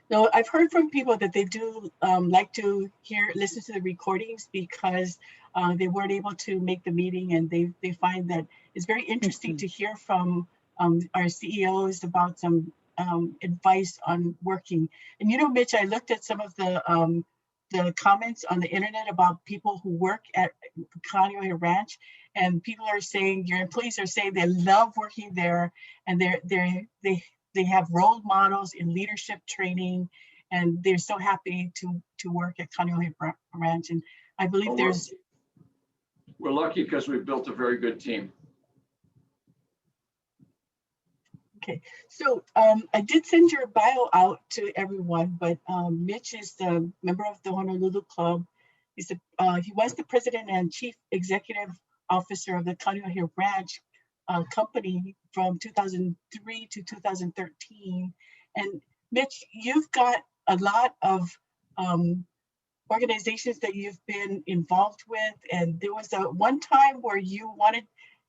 No, I've heard from people that they do like to listen to the recordings because they weren't able to make the meeting, and they find that it's very interesting to hear from our CEOs about some advice on working. And you know, Mitch, I looked at some of the comments on the internet about people who work at Kaneohe Ranch, and people are saying, your employees are saying they love working there, and they have role models in leadership training, and they're so happy to work at Kaneohe Ranch. And I believe we're lucky because we've built a very good team. Okay, so I did send your bio out to everyone, but Mitch is the member of the Honolulu Club. He was the president and chief executive officer of the Kaneohe Ranch company from 2003 to 2013. And Mitch, you've got a lot of organizations that you've been involved with, and there was one time where you wanted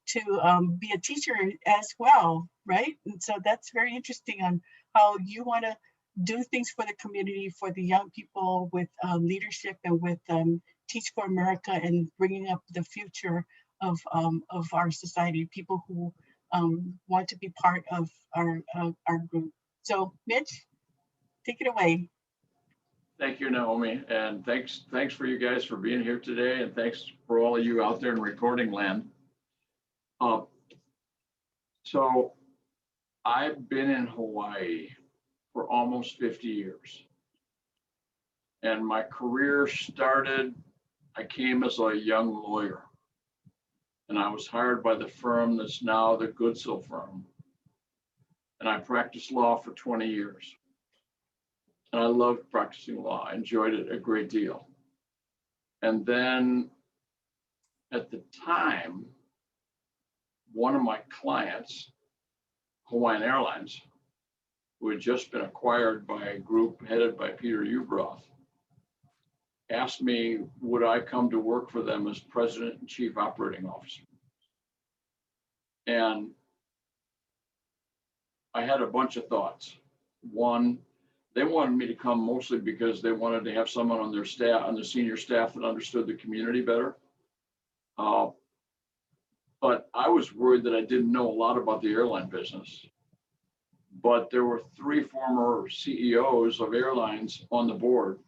to be a teacher as well, right? And so that's very interesting on how you want to do things for the community, for the young people with leadership, and with Teach for America, and bringing up the future of our society, people who want to be part of our group. So Mitch, take it away. Thank you, Naomi, and thanks for you guys for being here today, and thanks for all of you out there in recording land. So I've been in Hawaii for almost 50 years. And my career started, I came as a young lawyer. And I was hired by the firm that's now the Goodsill firm. And I practiced law for 20 years. And I loved practicing law. I enjoyed it a great deal. And then at the time, one of my clients, Hawaiian Airlines, who had just been acquired by a group headed by Peter Ubroth, asked me, would I come to work for them as president and chief operating officer? And I had a bunch of thoughts. One, they wanted me to come mostly because they wanted to have someone on their staff, on the senior staff, that understood the community better. But I was worried that I didn't know a lot about the airline business. But there were 3 former CEOs of airlines on the board,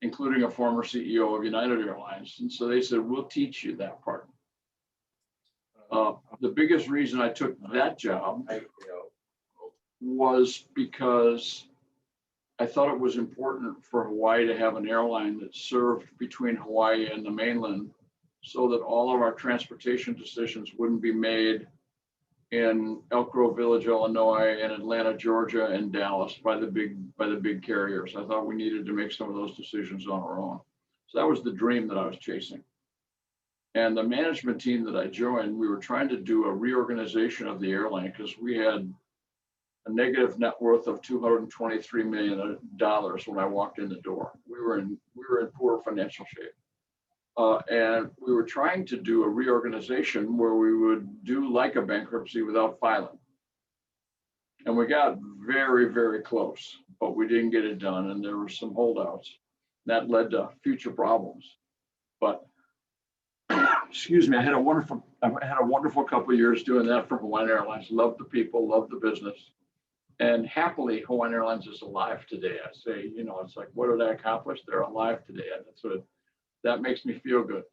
including a former CEO of United Airlines. And so they said, we'll teach you that part. The biggest reason I took that job was because I thought it was important for Hawaii to have an airline that served between Hawaii and the mainland, so that all of our transportation decisions wouldn't be made in Elk Grove Village, Illinois, and Atlanta, Georgia, and Dallas by the big carriers. I thought we needed to make some of those decisions on our own. So that was the dream that I was chasing. And the management team that I joined, we were trying to do a reorganization of the airline because we had a negative net worth of $223 million when I walked in the door. We were in poor financial shape. And we were trying to do a reorganization where we would do like a bankruptcy without filing. And we got very, very close, but we didn't get it done. And there were some holdouts that led to future problems. But excuse me, I had a wonderful couple of years doing that for Hawaiian Airlines. Loved the people, loved the business. And happily, Hawaiian Airlines is alive today. I say, you know, it's like, what did I accomplish? They're alive today. And that's what that makes me feel good.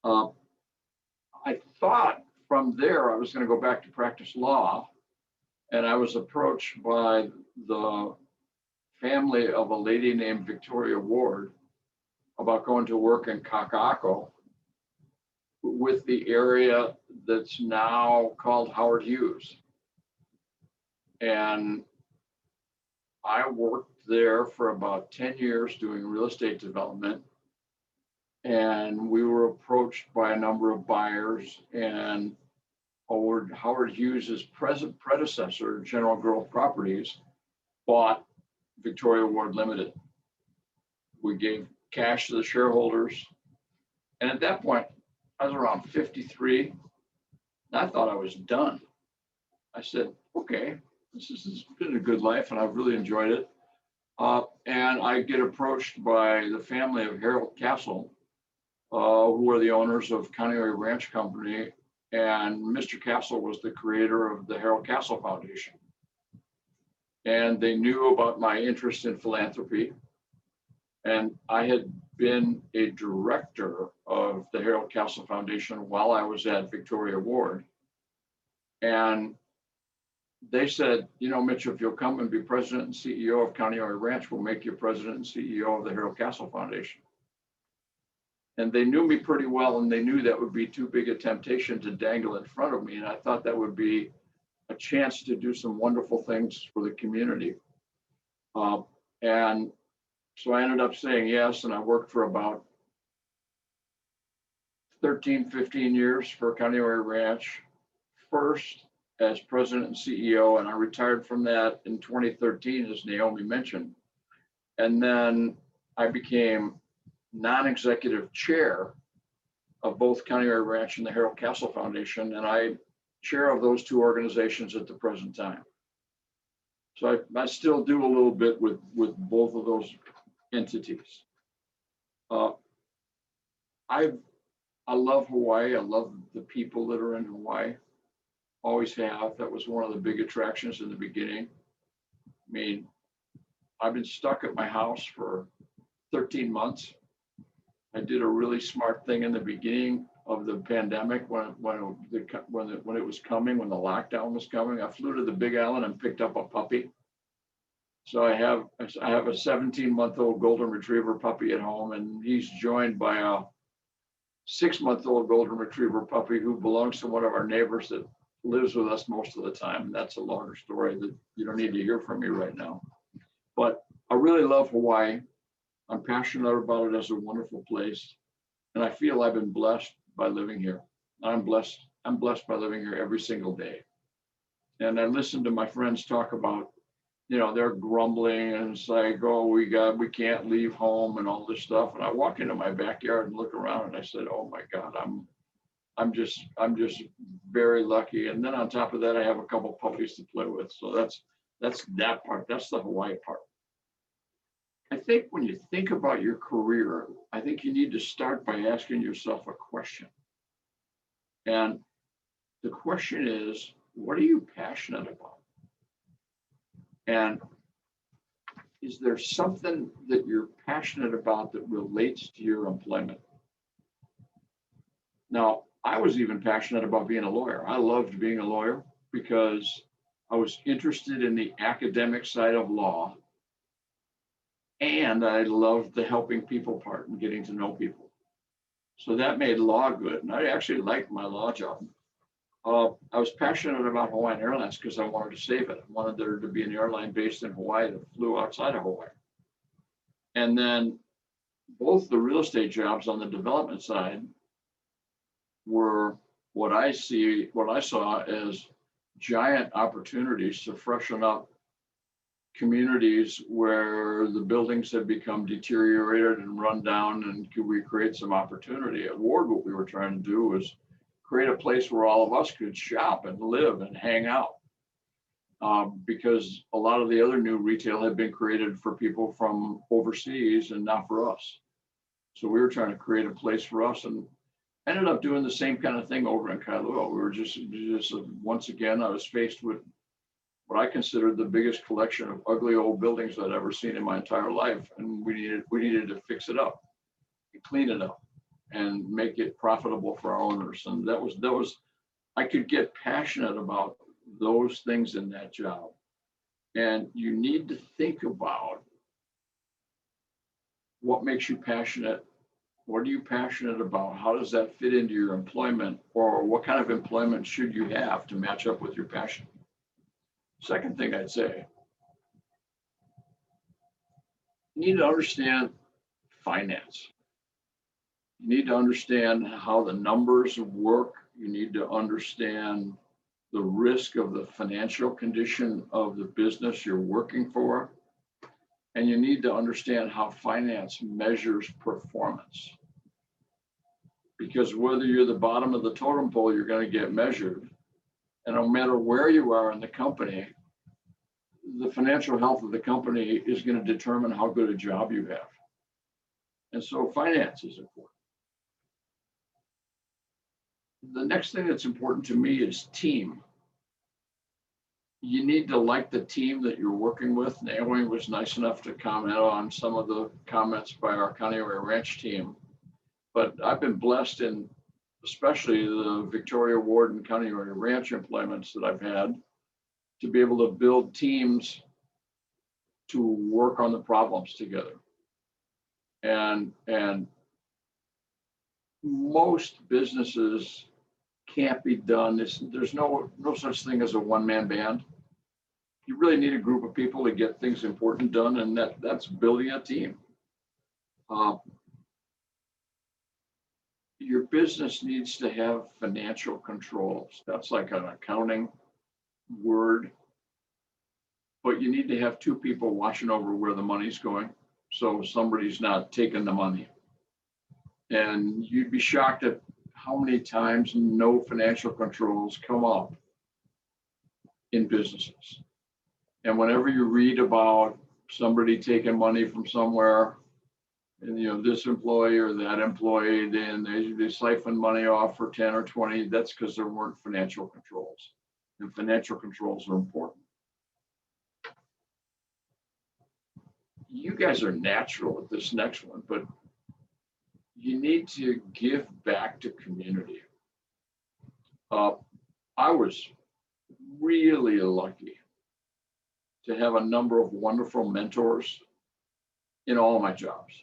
I thought from there I was going to go back to practice law, and I was approached by the family of a lady named Victoria Ward about going to work in Kaka'ako with the area that's now called Howard Hughes. And I worked there for about 10 years doing real estate development. And we were approached by a number of buyers, and Howard Hughes's present predecessor, General Growth Properties, bought Victoria Ward Limited. We gave cash to the shareholders. And at that point, I was around 53. And I thought I was done. I said, okay, this has been a good life and I've really enjoyed it. And I get approached by the family of Harold Castle, who are the owners of County Ranch Company. And Mr. Castle was the creator of the Harold Castle Foundation. And they knew about my interest in philanthropy. And I had been a director of the Harold Castle Foundation while I was at Victoria Ward. And they said, you know, Mitch, if you'll come and be president and CEO of County Ranch, we'll make you president and CEO of the Harold Castle Foundation. And they knew me pretty well, and they knew that would be too big a temptation to dangle in front of me. And I thought that would be a chance to do some wonderful things for the community. And so I ended up saying yes, and I worked for about 13, 15 years for County Ranch, first as president and CEO, and I retired from that in 2013, as Naomi mentioned. And then I became non-executive chair of both County Ranch and the Harold Castle Foundation, and I chair of those two organizations at the present time. So I still do a little bit with both of those entities. I love Hawaii. I love the people that are in Hawaii. Always have. That was one of the big attractions in the beginning. I mean, I've been stuck at my house for 13 months. I did a really smart thing in the beginning of the pandemic when it was coming, when the lockdown was coming. I flew to the Big Island and picked up a puppy. So I have a 17-month-old golden retriever puppy at home, and he's joined by a 6-month-old golden retriever puppy who belongs to one of our neighbors that lives with us most of the time. That's a longer story that you don't need to hear from me right now. But I really love Hawaii. I'm passionate about it as a wonderful place. And I feel I've been blessed by living here. I'm blessed by living here every single day. And I listen to my friends talk about, you know, they're grumbling and it's like, oh, we can't leave home and all this stuff. And I walk into my backyard and look around and I said, oh my God, I'm just very lucky. And then on top of that, I have a couple puppies to play with. So that's that part. That's the Hawaii part. I think when you think about your career, I think you need to start by asking yourself a question. And the question is, what are you passionate about? And is there something that you're passionate about that relates to your employment? Now, I was even passionate about being a lawyer. I loved being a lawyer because I was interested in the academic side of law. And I loved the helping people part and getting to know people. So that made law good. And I actually liked my law job. I was passionate about Hawaiian Airlines because I wanted to save it. I wanted there to be an airline based in Hawaii that flew outside of Hawaii. And then both the real estate jobs on the development side were what I saw as giant opportunities to freshen up communities where the buildings had become deteriorated and run down, and could we create some opportunity? At Ward, what we were trying to do was create a place where all of us could shop and live and hang out, because a lot of the other new retail had been created for people from overseas and not for us. So we were trying to create a place for us, and ended up doing the same kind of thing over in Kailua. We were just once again, I was faced with what I considered the biggest collection of ugly old buildings I'd ever seen in my entire life. And we needed to fix it up, and clean it up, and make it profitable for our owners. And that was, I could get passionate about those things in that job. And you need to think about what makes you passionate. What are you passionate about? How does that fit into your employment? Or what kind of employment should you have to match up with your passion? Second thing I'd say, you need to understand finance. You need to understand how the numbers work. You need to understand the risk of the financial condition of the business you're working for. And you need to understand how finance measures performance. Because whether you're the bottom of the totem pole, you're going to get measured. And no matter where you are in the company, the financial health of the company is going to determine how good a job you have. And so finance is important. The next thing that's important to me is team. You need to like the team that you're working with. Naomi was nice enough to comment on some of the comments by our County Area Ranch team. But I've been blessed in, especially the Victoria Ward and County Area Ranch employments that I've had, to be able to build teams to work on the problems together. And most businesses can't be done. There's no such thing as a one-man band. You really need a group of people to get things important done, and that's building a team. Your business needs to have financial controls. That's like an accounting word, but you need to have two people watching over where the money's going, so somebody's not taking the money. And you'd be shocked at how many times no financial controls come up in businesses. And whenever you read about somebody taking money from somewhere, and this employee or that employee, then they siphon money off for 10 or 20, that's because there weren't financial controls. And financial controls are important. You guys are natural at this next one, but you need to give back to community. I was really lucky to have a number of wonderful mentors in all of my jobs.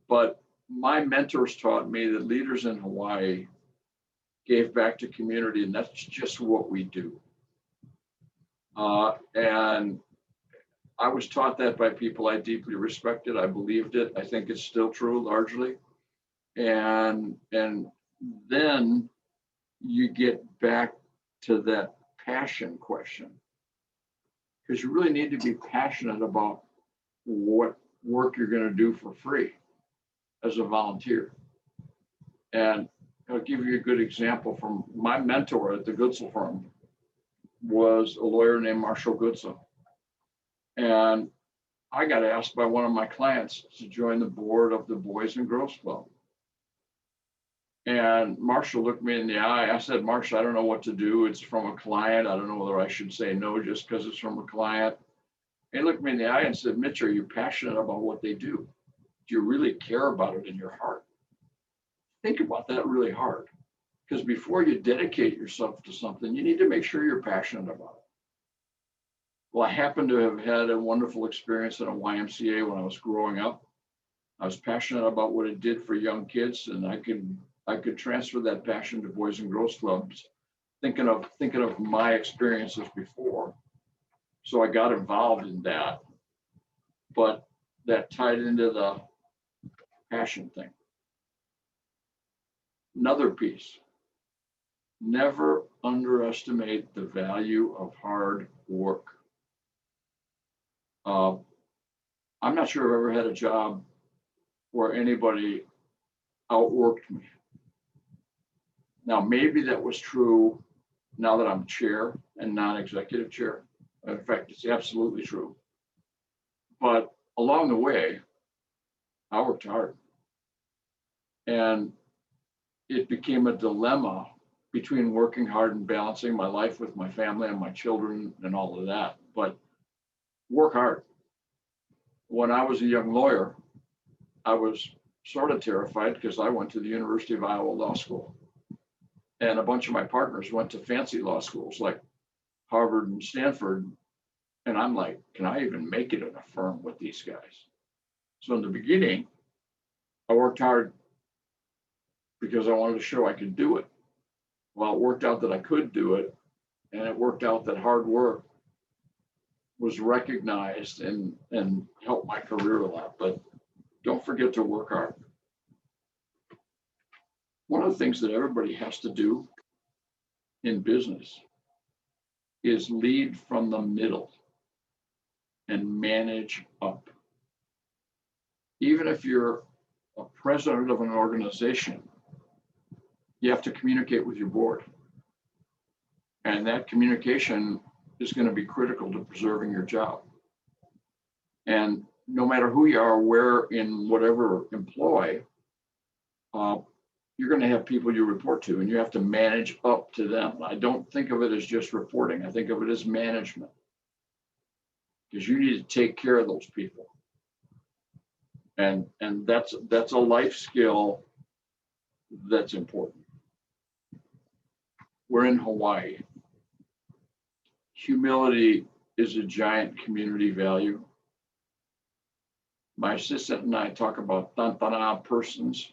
But my mentors taught me that leaders in Hawaii gave back to community, and that's just what we do. And I was taught that by people I deeply respected. I believed it. I think it's still true largely. And then you get back to that passion question, because you really need to be passionate about what work you're going to do for free as a volunteer. And I'll give you a good example from my mentor at the Goodsell firm was a lawyer named Marshall Goodsell. And I got asked by one of my clients to join the board of the Boys and Girls Club. And Marshall looked me in the eye. I said, Marshall, I don't know what to do. It's from a client. I don't know whether I should say no just because it's from a client. And he looked me in the eye and said, Mitch, are you passionate about what they do? Do you really care about it in your heart? Think about that really hard. Because before you dedicate yourself to something, you need to make sure you're passionate about it. Well, I happened to have had a wonderful experience at a YMCA when I was growing up. I was passionate about what it did for young kids, and I could transfer that passion to Boys and Girls Clubs, thinking of my experiences before. So I got involved in that, but that tied into the passion thing. Another piece, never underestimate the value of hard work. I'm not sure I've ever had a job where anybody outworked me. Now, maybe that was true now that I'm chair and non-executive chair. In fact, it's absolutely true. But along the way, I worked hard. And it became a dilemma between working hard and balancing my life with my family and my children and all of that. But work hard. When I was a young lawyer, I was sort of terrified because I went to the University of Iowa Law School. And a bunch of my partners went to fancy law schools like Harvard and Stanford. And I'm like, can I even make it in a firm with these guys? So in the beginning, I worked hard because I wanted to show I could do it. Well, it worked out that I could do it. And it worked out that hard work was recognized and helped my career a lot. But don't forget to work hard. One of the things that everybody has to do in business is lead from the middle and manage up. Even if you're a president of an organization, you have to communicate with your board. And that communication is going to be critical to preserving your job. And no matter who you are, where in whatever employ, you're going to have people you report to, and you have to manage up to them. I don't think of it as just reporting. I think of it as management, because you need to take care of those people. And that's a life skill that's important. We're in Hawaii. Humility is a giant community value. My assistant and I talk about tantana persons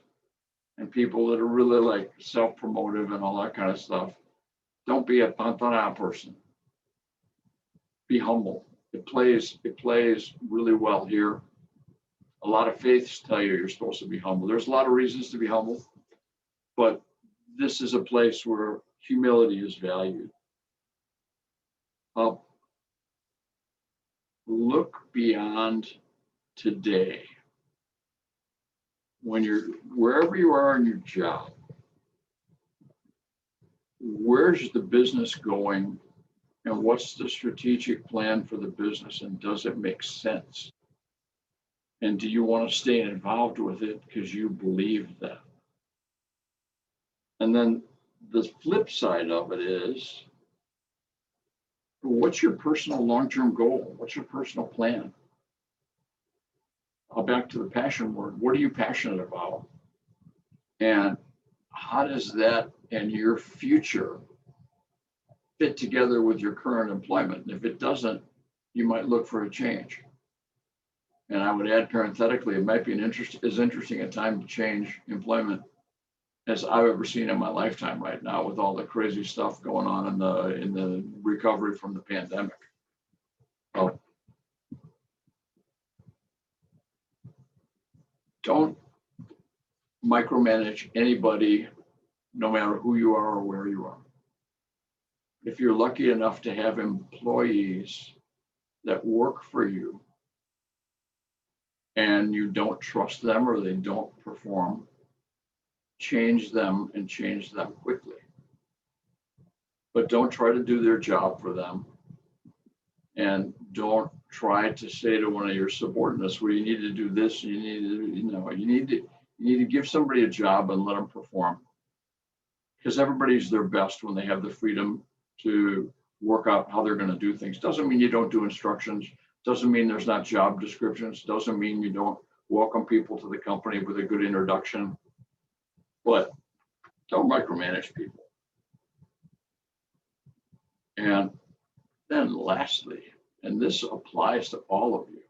and people that are really like self-promotive and all that kind of stuff. Don't be a tantana person. Be humble. It plays really well here. A lot of faiths tell you you're supposed to be humble. There's a lot of reasons to be humble, but this is a place where humility is valued. Look beyond today. When you're wherever you are in your job, where's the business going, and what's the strategic plan for the business, and does it make sense? And do you want to stay involved with it because you believe that? And then the flip side of it is, what's your personal long-term goal? What's your personal plan? Back to the passion word. What are you passionate about? And how does that and your future fit together with your current employment? And if it doesn't, you might look for a change. And I would add parenthetically, it might be as interesting a time to change employment as I've ever seen in my lifetime right now, with all the crazy stuff going on in the recovery from the pandemic. Oh, don't micromanage anybody, no matter who you are or where you are. If you're lucky enough to have employees that work for you and you don't trust them or they don't perform, change them, and change them quickly. But don't try to do their job for them. And don't try to say to one of your subordinates, well, you need to do this, you need to give somebody a job and let them perform. Because everybody's their best when they have the freedom to work out how they're going to do things. Doesn't mean you don't do instructions, doesn't mean there's not job descriptions, doesn't mean you don't welcome people to the company with a good introduction, but don't micromanage people. And then lastly, and this applies to all of you,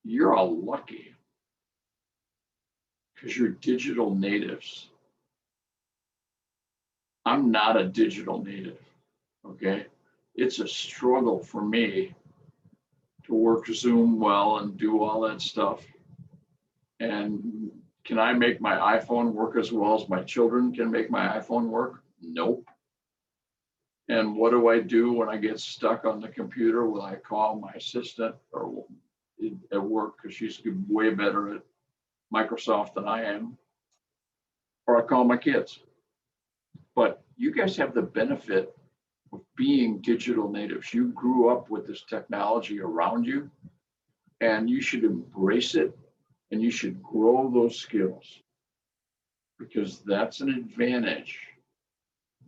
you're all lucky because you're digital natives. I'm not a digital native, okay? It's a struggle for me to work Zoom well and do all that stuff. And can I make my iPhone work as well as my children can make my iPhone work? Nope. And what do I do when I get stuck on the computer? Will I call my assistant or at work, because she's way better at Microsoft than I am, or I call my kids. But you guys have the benefit of being digital natives. You grew up with this technology around you, and you should embrace it, and you should grow those skills, because that's an advantage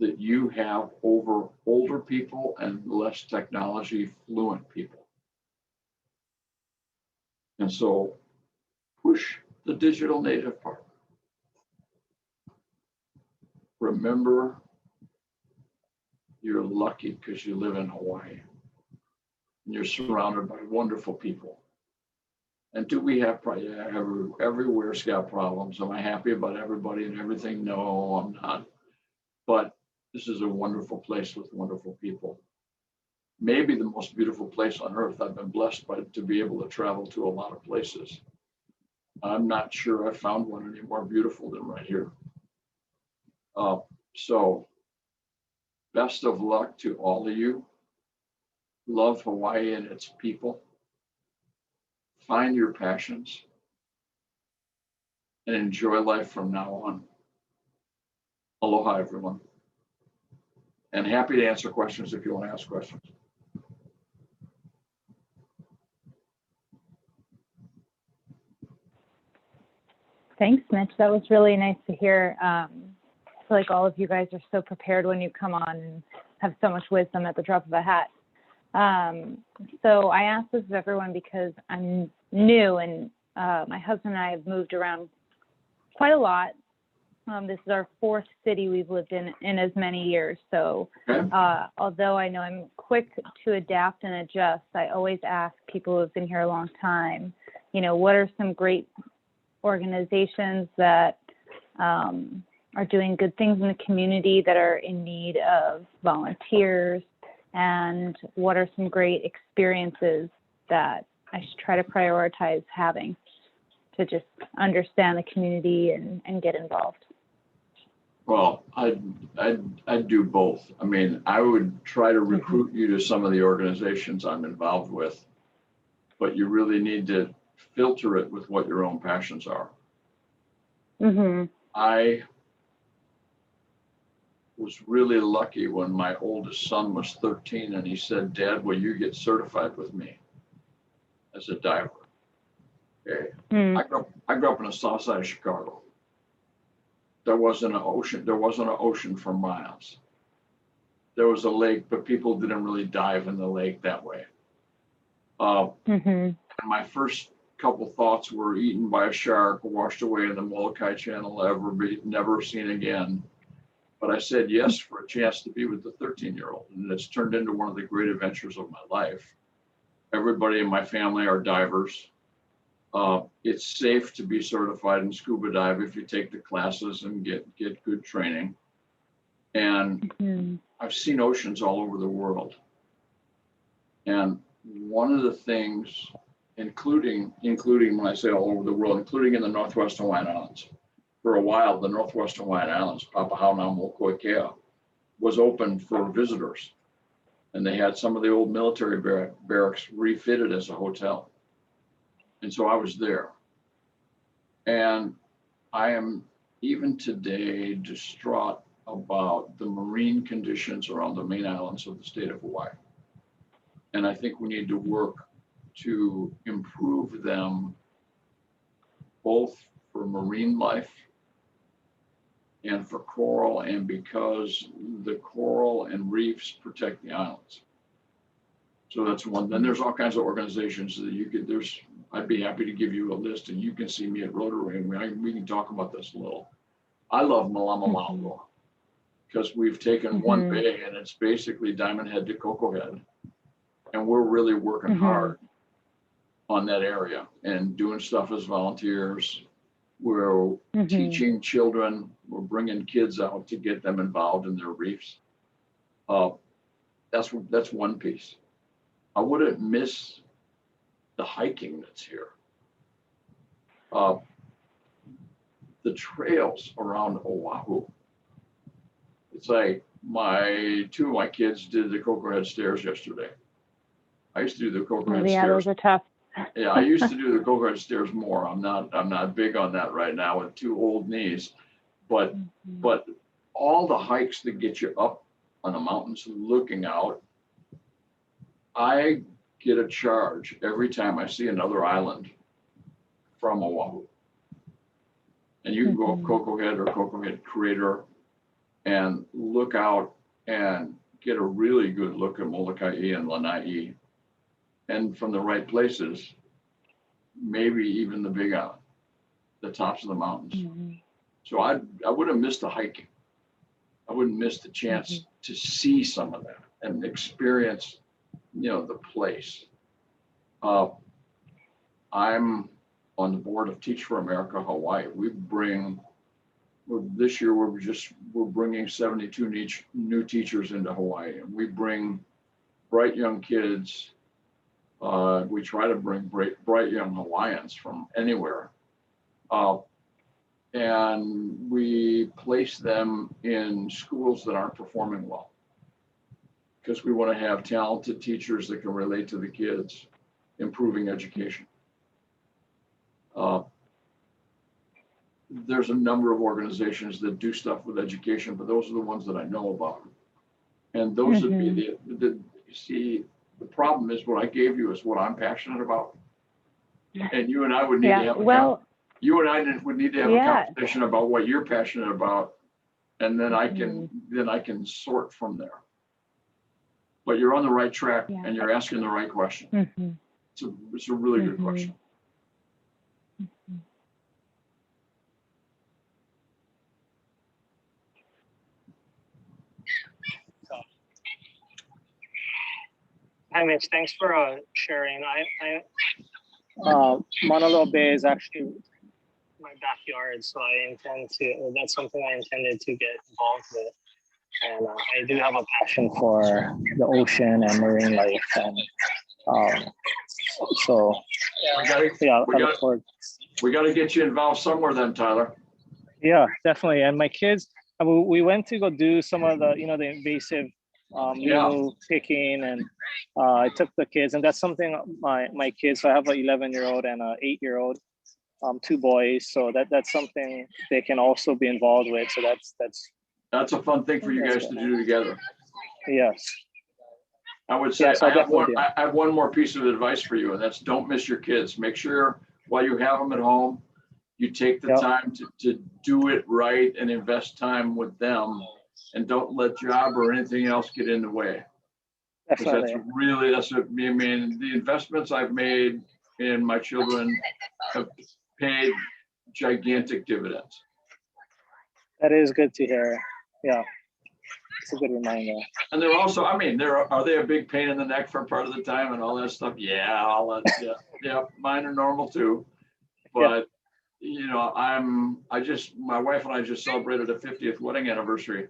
that you have over older people and less technology fluent people. And so push the digital native part. Remember, you're lucky because you live in Hawaii and you're surrounded by wonderful people. And do we have, yeah, everywhere's got problems. Am I happy about everybody and everything? No, I'm not. But this is a wonderful place with wonderful people. Maybe the most beautiful place on earth. I've been blessed to be able to travel to a lot of places. I'm not sure I found one any more beautiful than right here. So best of luck to all of you. Love Hawaii and its people. Find your passions and enjoy life from now on. Aloha, everyone. And happy to answer questions if you want to ask questions. Thanks, Mitch. That was really nice to hear. I feel like all of you guys are so prepared when you come on and have so much wisdom at the drop of a hat. So I asked this of everyone because I'm new, and my husband and I have moved around quite a lot. This is our fourth city we've lived in as many years. So although I know I'm quick to adapt and adjust, I always ask people who have been here a long time, what are some great organizations that are doing good things in the community that are in need of volunteers, and what are some great experiences that I should try to prioritize having to just understand the community and get involved? Well, I'd do both. I mean, I would try to recruit you to some of the organizations I'm involved with, but you really need to filter it with what your own passions are. I was really lucky when my oldest son was 13 and he said, "Dad, will you get certified with me as a diver?" Okay. I grew up in the south side of Chicago. There wasn't an ocean. There wasn't an ocean for miles. There was a lake, but people didn't really dive in the lake that way. My first couple thoughts were eaten by a shark, washed away in the Molokai Channel, never seen again. But I said yes for a chance to be with the 13-year-old, and it's turned into one of the great adventures of my life. Everybody in my family are divers. It's safe to be certified in scuba dive if you take the classes and get good training. And I've seen oceans all over the world. And one of the things, including when I say all over the world, including in the Northwest Hawaiian Islands, for a while, the Northwest Hawaiian Islands, Papahanaumokuakea, was open for visitors. And they had some of the old military barracks refitted as a hotel. And so I was there. And I am even today distraught about the marine conditions around the main islands of the state of Hawaii. And I think we need to work to improve them both for marine life and for coral, and because the coral and reefs protect the islands. So that's one. Then there's all kinds of organizations that you could, I'd be happy to give you a list, and you can see me at Rotary, and we can talk about this a little. I love Malama Maungo because we've taken one bay and it's basically Diamond Head to Cocoa Head. And we're really working hard on that area and doing stuff as volunteers. We're teaching children, we're bringing kids out to get them involved in their reefs. That's one piece. I wouldn't miss the hiking that's here. The trails around Oahu. It's like two of my kids did the Cocoa Head stairs yesterday. I used to do the Cocoa Head stairs. Those are tough. Yeah, I used to do the Cocoa Head stairs more. I'm not big on that right now with two old knees, but all the hikes that get you up on the mountains looking out, I get a charge every time I see another island from Oahu. And you can go up Cocoa Head or Cocoa Head Crater and look out and get a really good look at Molokai and Lanai. And from the right places, maybe even the Big Island, the tops of the mountains. So I wouldn't miss the hiking. I wouldn't miss the chance to see some of that and experience, the place. I'm on the board of Teach for America Hawaii. This year we're bringing 72 new teachers into Hawaii, and we bring bright young kids. We try to bring bright young Hawaiians from anywhere. And we place them in schools that aren't performing well, because we want to have talented teachers that can relate to the kids, improving education. There's a number of organizations that do stuff with education, but those are the ones that I know about. And those would be you see, the problem is what I gave you is what I'm passionate about. And you and I would need to have you and I would need to have a conversation about what you're passionate about. And then I can sort from there. But you're on the right track and you're asking the right question. It's a really good question. Hi, Mitch. Thanks for sharing. Monolo Bay is actually my backyard, so that's something I intended to get involved with. And I do have a passion for the ocean and marine life. And so, we got to get you involved somewhere then, Tyler. Yeah, definitely. And my kids, we went to go do some of the, the invasive needle picking, and I took the kids, and that's something my kids, so I have an 11-year-old and an 8-year-old, 2 boys, so that's something they can also be involved with. So that's a fun thing for you guys to do together. Yes. I would say I have one more piece of advice for you, and that's don't miss your kids. Make sure while you have them at home, you take the time to do it right and invest time with them, and don't let job or anything else get in the way. Definitely. That's what I mean. The investments I've made in my children have paid gigantic dividends. That is good to hear. Yeah. It's a good reminder. And they're also, are they a big pain in the neck for part of the time and all that stuff? Yeah, all that. Yeah, mine are normal too. But my wife and I just celebrated a 50th wedding anniversary,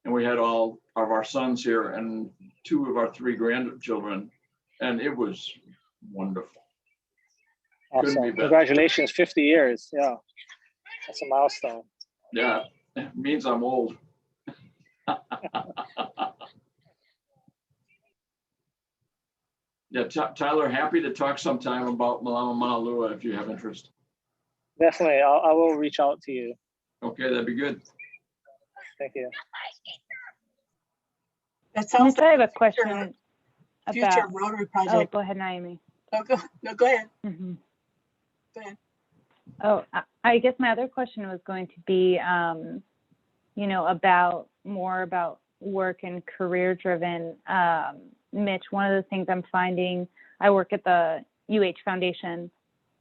and we had all of our sons here and 2 of our 3 grandchildren, and it was wonderful. Awesome. Congratulations, 50 years. Yeah, that's a milestone. Yeah, it means I'm old. Yeah, Tyler, happy to talk sometime about Malama Mauna if you have interest. Definitely, I will reach out to you. Okay, that'd be good. Thank you. That sounds I have a question future about Rotary project. Oh, go ahead, Naomi. Oh, go ahead. Go ahead. Oh, I guess my other question was going to be, about work and career-driven. Mitch, one of the things I'm finding, I work at the UH Foundation.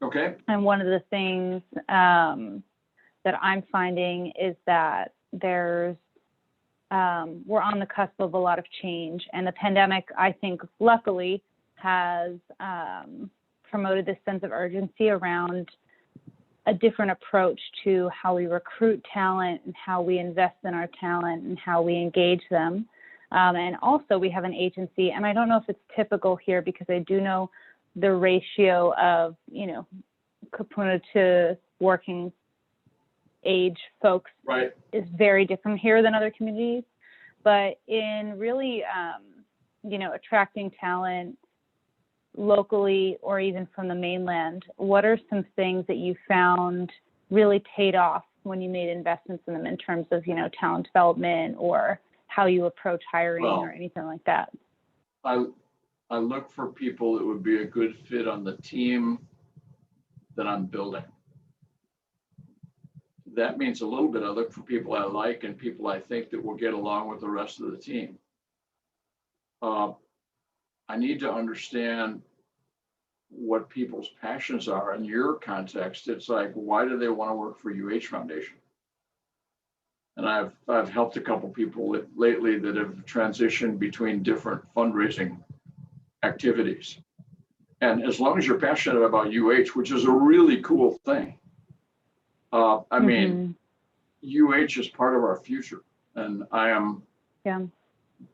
Okay. And one of the things that I'm finding is that we're on the cusp of a lot of change, and the pandemic, I think, luckily, has promoted this sense of urgency around a different approach to how we recruit talent and how we invest in our talent and how we engage them. And also we have an agency, and I don't know if it's typical here because I do know the ratio of, kapuna to working age folks is very different here than other communities. But in really, attracting talent locally or even from the mainland, what are some things that you found really paid off when you made investments in them in terms of, talent development or how you approach hiring or anything like that? I look for people that would be a good fit on the team that I'm building. That means a little bit I look for people I like and people I think that will get along with the rest of the team. I need to understand what people's passions are. In your context, it's like, why do they want to work for UH Foundation? And I've helped a couple people lately that have transitioned between different fundraising activities. And as long as you're passionate about UH, which is a really cool thing, UH is part of our future, and I am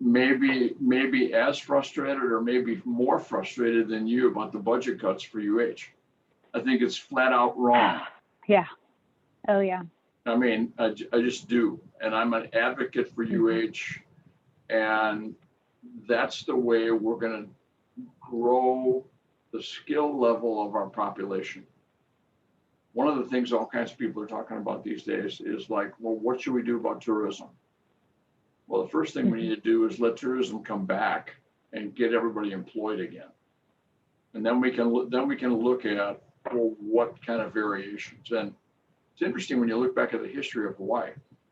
maybe as frustrated or maybe more frustrated than you about the budget cuts for UH. I think it's flat out wrong. Yeah. Oh yeah. I just do, and I'm an advocate for UH, and that's the way we're going to grow the skill level of our population. One of the things all kinds of people are talking about these days is like, well, what should we do about tourism? Well, the first thing we need to do is let tourism come back and get everybody employed again. And then we can look at, well, what kind of variations. And it's interesting when you look back at the history of Hawaii,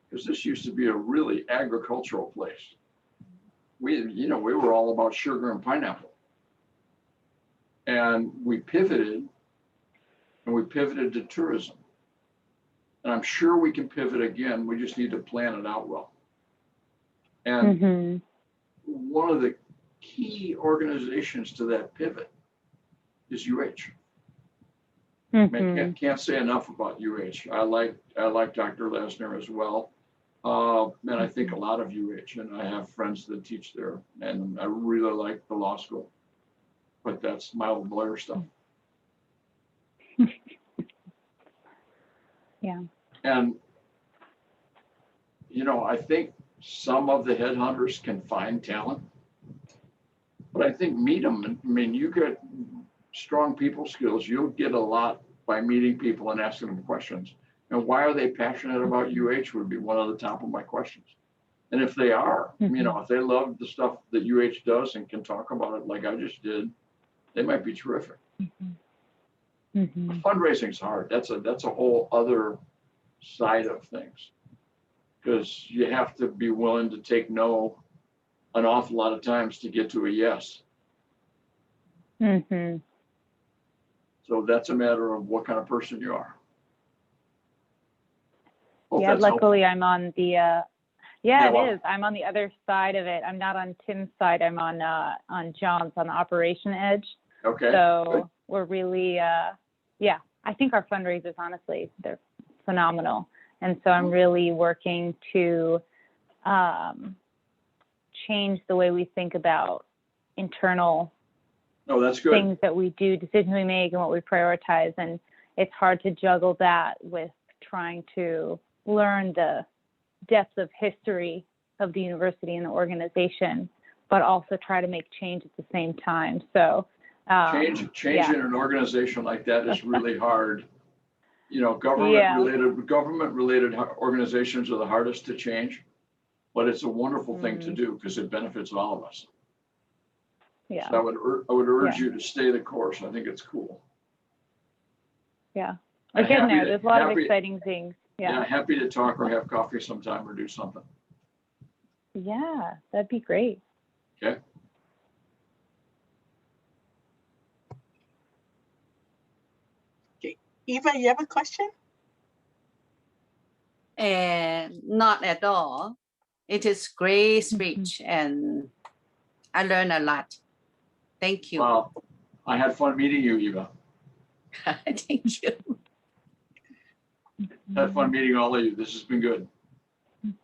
because this used to be a really agricultural place. We were all about sugar and pineapple. And we pivoted to tourism. And I'm sure we can pivot again. We just need to plan it out well. And one of the key organizations to that pivot is UH. I can't say enough about UH. I like Dr. Lesner as well. And I think a lot of UH, and I have friends that teach there, and I really like the law school. But that's my old lawyer stuff. Yeah. And, I think some of the headhunters can find talent, but I think meet them. I mean, you get strong people skills. You'll get a lot by meeting people and asking them questions. And why are they passionate about UH would be one of the top of my questions. And if they are, if they love the stuff that UH does and can talk about it like I just did, they might be terrific. Fundraising's hard. That's a whole other side of things, because you have to be willing to take no an awful lot of times to get to a yes. So that's a matter of what kind of person you are. Hope Yeah, luckily helpful. I'm on the it is. I'm on the other side of it. I'm not on Tim's side. I'm on John's, on the operation edge. Okay. So good. we're really I think our fundraisers, honestly, they're phenomenal. And so I'm really working to change the way we think about internal That's good. things that we do, decisions we make, and what we prioritize. And it's hard to juggle that with trying to learn the depth of history of the university and the organization, but also try to make change at the same time. So change in an organization like that is really hard. Government related organizations are the hardest to change, but it's a wonderful thing to do because it benefits all of us. Yeah. So I would urge you to stay the course. I think it's cool. Yeah. We're getting there. There's a lot of exciting things. Yeah, happy to talk or have coffee sometime or do something. Yeah, that'd be great. Okay. Eva, you have a question? Not at all. It is great speech, and I learned a lot. Thank you. Well, I had fun meeting you, Eva. Thank you. Had fun meeting all of you. This has been good.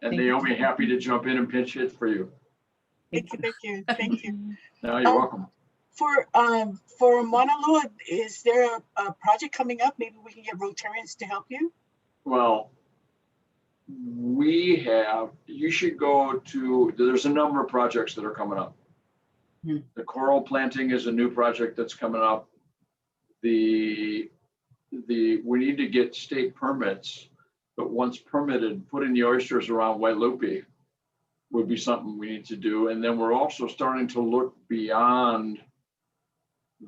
And Naomi, happy to jump in and pinch hit for you. Thank you. No, you're welcome. For Mauna Loa, is there a project coming up? Maybe we can get Rotarians to help you? Well, you should go to, there's a number of projects that are coming up. The coral planting is a new project that's coming up. We need to get state permits, but once permitted, putting the oysters around Wailupi would be something we need to do. And then we're also starting to look beyond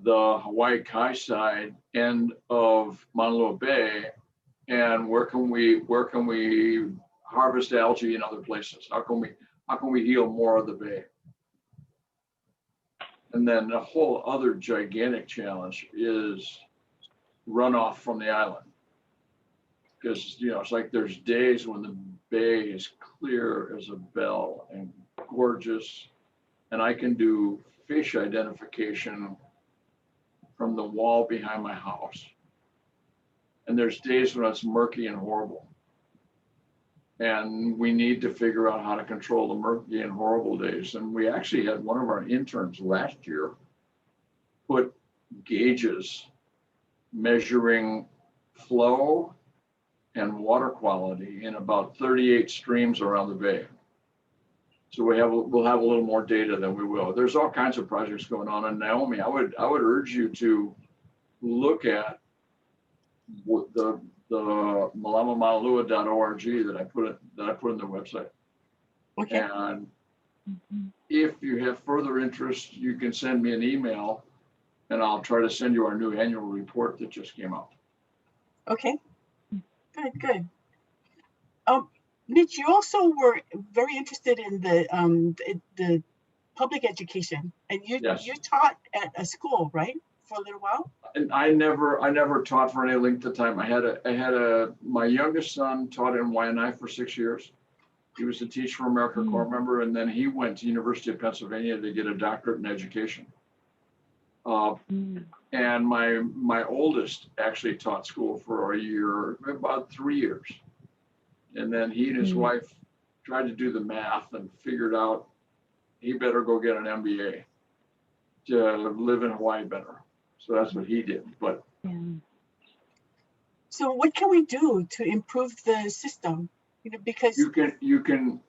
the Hawaii Kai side end of Mauna Loa Bay, and where can we harvest algae in other places? How can we heal more of the bay? And then a whole other gigantic challenge is runoff from the island, because it's like there's days when the bay is clear as a bell and gorgeous, and I can do fish identification from the wall behind my house, and there's days when it's murky and horrible, and we need to figure out how to control the murky and horrible days. And we actually had one of our interns last year put gauges measuring flow and water quality in about 38 streams around the bay. So we'll have a little more data than we will. There's all kinds of projects going on. And Naomi, I would urge you to look at the malamamalalua.org that I put in the website. Okay. And Mhm. if you have further interest, you can send me an email and I'll try to send you our new annual report that just came out. Okay. Good. Good. Mitch, you also were very interested in the public education, and Yes. you taught at a school, right, for a little while. And I never taught for any length of time. My youngest son taught in YNI for 6 years. He was a Teach for America Corps member, and then he went to University of Pennsylvania to get a doctorate in education. And my oldest actually taught school for a year, about 3 years. And then he and his wife tried to do the math and figured out he better go get an MBA to live in Hawaii better. So that's what he did. But So what can we do to improve the system? Because you can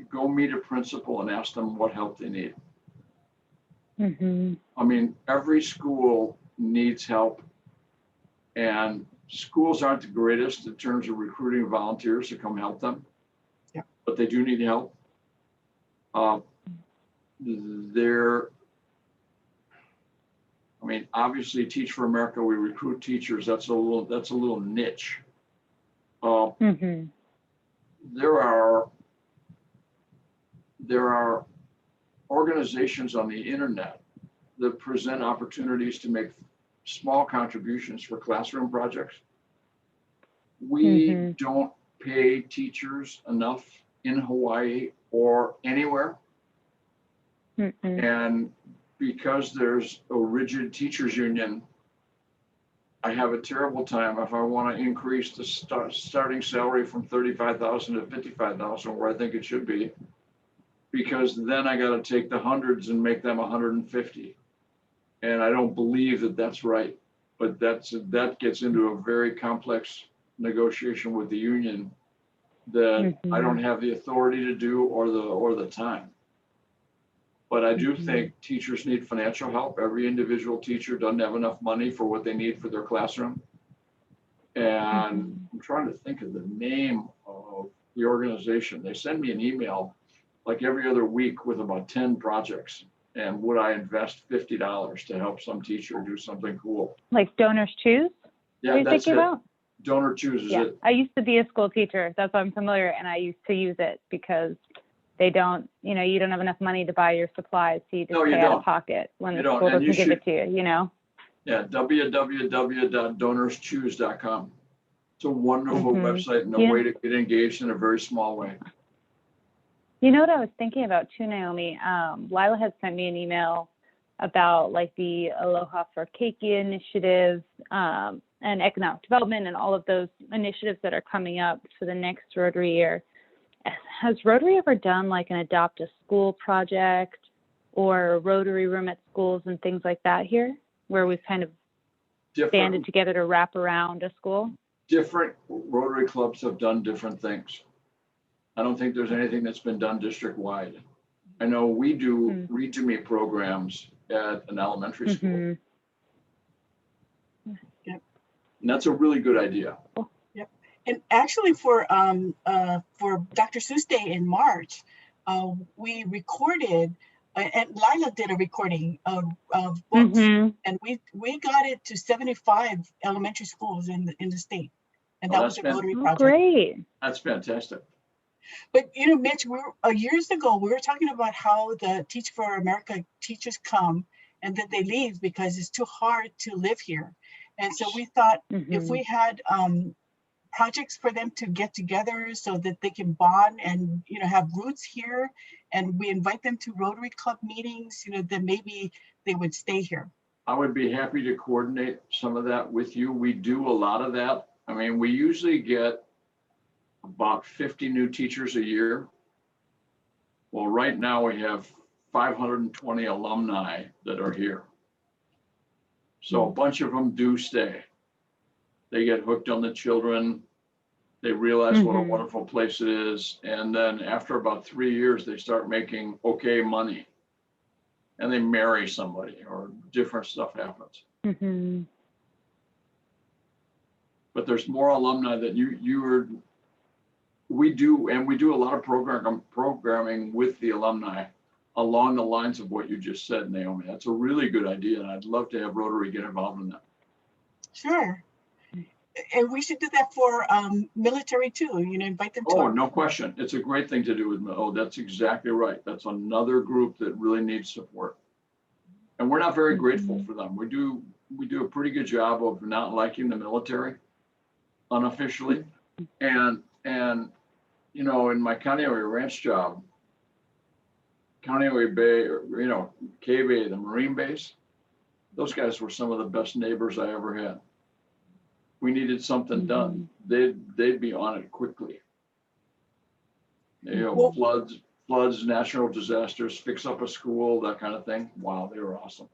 go meet a principal and ask them what help they need. I mean, every school needs help, and schools aren't the greatest in terms of recruiting volunteers to come help them. Yeah. But they do need help. I mean, obviously, Teach for America, we recruit teachers. That's a little niche. There are organizations on the internet that present opportunities to make small contributions for classroom projects. We don't pay teachers enough in Hawaii or anywhere. And because there's a rigid teachers union, I have a terrible time if I want to increase the starting salary from $35,000 to $55,000, where I think it should be, because then I got to take the hundreds and make them 150. And I don't believe that that's right. But that gets into a very complex negotiation with the union that I don't have the authority to do or the time. But I do think teachers need financial help. Every individual teacher doesn't have enough money for what they need for their classroom. And I'm trying to think of the name of the organization. They send me an email like every other week with about 10 projects. And would I invest $50 to help some teacher do something cool? Like Donors Choose? Yeah, You're that's thinking it. about? Donor Choose is it. I used to be a school teacher. That's why I'm familiar, and I used to use it because they don't, you don't have enough money to buy your supplies, so you just pay out of pocket when the school doesn't give it to you, Yeah, www.donorschoose.com. It's a wonderful website and a way to get engaged in a very small way. You know what I was thinking about too, Naomi? Lila had sent me an email about like the Aloha for Keiki initiative and economic development and all of those initiatives that are coming up for the next Rotary year. Has Rotary ever done like an adopt a school project or a Rotary room at schools and things like that here, where we've kind of banded together to wrap around a school? Different Rotary clubs have done different things. I don't think there's anything that's been done district-wide. I know we do Read to Me programs at an elementary school. Yep. And that's a really good idea. Yep. And actually for Dr. Seuss Day in March, we recorded, and Lila did a recording of books, and we got it to 75 elementary schools in the state. And that was a Rotary project. Great. That's fantastic. But Mitch, years ago we were talking about how the Teach for America teachers come and then they leave because it's too hard to live here. And so we thought if we had projects for them to get together so that they can bond and have roots here, and we invite them to Rotary Club meetings, then maybe they would stay here. I would be happy to coordinate some of that with you. We do a lot of that. I mean, we usually get about 50 new teachers a year. Well, right now we have 520 alumni that are here. So a bunch of them do stay. They get hooked on the children. They realize what a wonderful place it is. And then after about 3 years, they start making okay money. And they marry somebody or different stuff happens. But there's more alumni that we do a lot of programming with the alumni along the lines of what you just said, Naomi. That's a really good idea, and I'd love to have Rotary get involved in that. Sure. And we should do that for military too, invite them to. Oh, no question. It's a great thing to do with, that's exactly right. That's another group that really needs support. And we're not very grateful for them. We do a pretty good job of not liking the military unofficially. And in my Kaneohe Ranch job, Kaneohe Bay, or, K-Bay, the Marine base, those guys were some of the best neighbors I ever had. We needed something done, they'd be on it quickly. Floods, natural disasters, fix up a school, that kind of thing. Wow, they were awesome.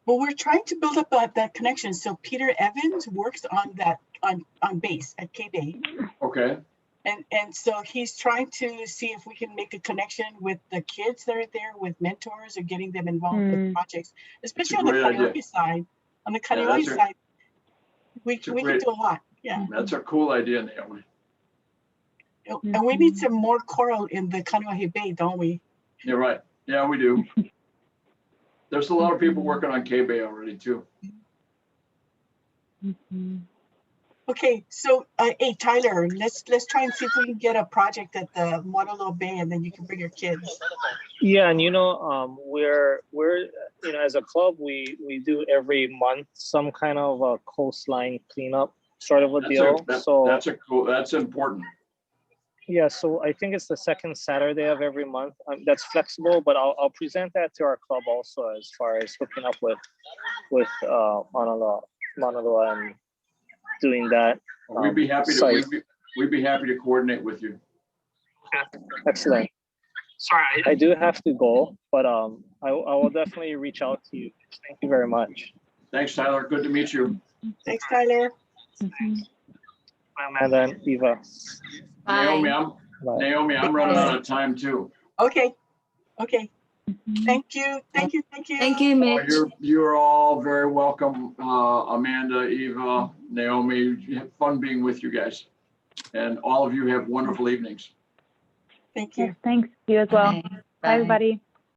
Well, we're trying to build up that connection. So Peter Evans works on that on base at K-Bay. Okay. And so he's trying to see if we can make a connection with the kids that are there, with mentors, or getting them involved with projects, especially on the Kaneohe side. On the Kaneohe side, we can do a lot. Yeah. That's a cool idea, Naomi. And we need some more coral in the Kaneohe Bay, don't we? You're right. Yeah, we do. There's a lot of people working on K-Bay already too. Okay, so hey Tyler, let's try and see if we can get a project at the Moanalo Bay, and then you can bring your kids. Yeah, and we're as a club we do every month some kind of a coastline cleanup sort of a deal. That's important. Yeah, so I think it's the second Saturday of every month. That's flexible, but I'll present that to our club also as far as hooking up with Mauna Loa and doing that. We'd be happy to coordinate with you. Excellent. Sorry, I do have to go, but I will definitely reach out to you. Thank you very much. Thanks, Tyler. Good to meet you. Thanks, Tyler. Bye, Amanda and Eva. Naomi, I'm running out of time too. Okay. Thank you, Mitch. You're all very welcome, Amanda, Eva, Naomi. Have fun being with you guys, and all of you have wonderful evenings. Thank you. Yes, thanks. You as well. Bye, everybody.